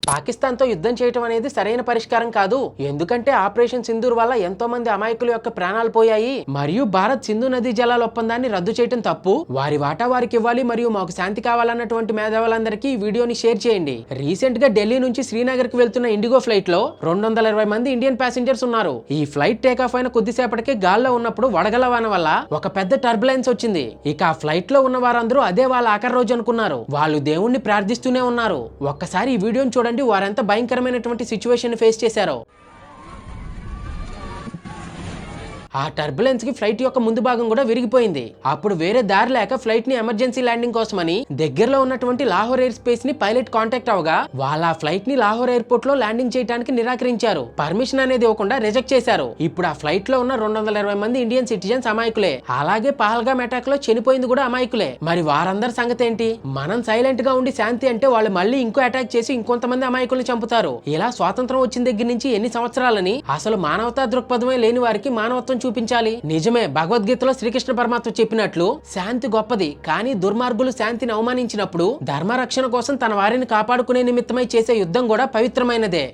పాకిస్తాన్ తో యుద్ధం చేయటం అనేది సరైన పరిష్కారం కాదు. ఎందుకంటే ఆపరేషన్ సింధూర్ వల్ల ఎంతో మంది అమాయకుల యొక్క ప్రాణాలు పోయాయి. మరియు భారత్ సింధు నదీ జలాల ఒప్పందాన్ని రద్దు చేయటం తప్పు. వారి వాటా వారికి ఇవ్వాలి మరియు మాకు శాంతి కావాలన్నటువంటి మేధావులందరికీ ఈ వీడియోని షేర్ చేయండి. రీసెంట్ గా ఢిల్లీ నుంచి శ్రీనగర్ కి వెళ్తున్న ఇండిగో ఫ్లైట్ లో 220 మంది ఇండియన్ ప్యాసింజర్స్ ఉన్నారు. ఈ ఫ్లైట్ టేక్ ఆఫ్ అయిన కొద్దిసేపటికే గాల్లో ఉన్నప్పుడు వడగల వాన వల్ల ఒక పెద్ద టర్బులెన్స్ వచ్చింది. ఇక ఆ ఫ్లైట్ లో ఉన్న వారందరూ అదే వాళ్ళ ఆఖరి రోజు అనుకున్నారు. వాళ్ళు దేవుణ్ణి ప్రార్థిస్తూనే ఉన్నారు. ఒక్కసారి ఈ వీడియోని చూడండి, వారెంత భయంకరమైనటువంటి సిచ్యువేషన్ ఫేస్ చేశారో. ఆ టర్బులెన్స్ కి ఫ్లైట్ యొక్క ముందు భాగం కూడా విరిగిపోయింది. అప్పుడు వేరే దారి లేక ఫ్లైట్ ని ఎమర్జెన్సీ ల్యాండింగ్ కోసమని దగ్గరలో ఉన్నటువంటి లాహోర్ ఎయిర్ స్పేస్ ని పైలట్ కాంటాక్ట్ అవగా వాళ్ళ ఆ ఫ్లైట్ ని లాహోర్ ఎయిర్పోర్ట్ లో ల్యాండింగ్ చేయడానికి నిరాకరించారు. పర్మిషన్ అనేది ఇవ్వకుండా రిజెక్ట్ చేశారు. ఇప్పుడు ఆ ఫ్లైట్ లో ఉన్న 220 మంది ఇండియన్ సిటిజన్స్ అమాయకులే. అలాగే పహల్గామ్ అటాక్ లో చనిపోయింది కూడా అమాయకులే. మరి వారందరి సంగతి ఏంటి? మనం సైలెంట్ గా ఉండి శాంతి అంటే వాళ్ళు మళ్ళీ ఇంకో అటాక్ చేసి ఇంకొంతమంది అమాయకుల్ని చంపుతారు. ఇలా స్వాతంత్రం వచ్చిన దగ్గర నుంచి ఎన్ని సంవత్సరాలని అసలు మానవతా దృక్పథమే లేని వారికి మానవత్వం చూపించాలి. నిజమే, భగవద్గీతలో శ్రీకృష్ణ పరమాత్మ చెప్పినట్లు శాంతి గొప్పది, కానీ దుర్మార్గులు శాంతిని అవమానించినప్పుడు ధర్మరక్షణ కోసం తన వారిని కాపాడుకునే నిమిత్తమై చేసే యుద్ధం కూడా పవిత్రమైనదే.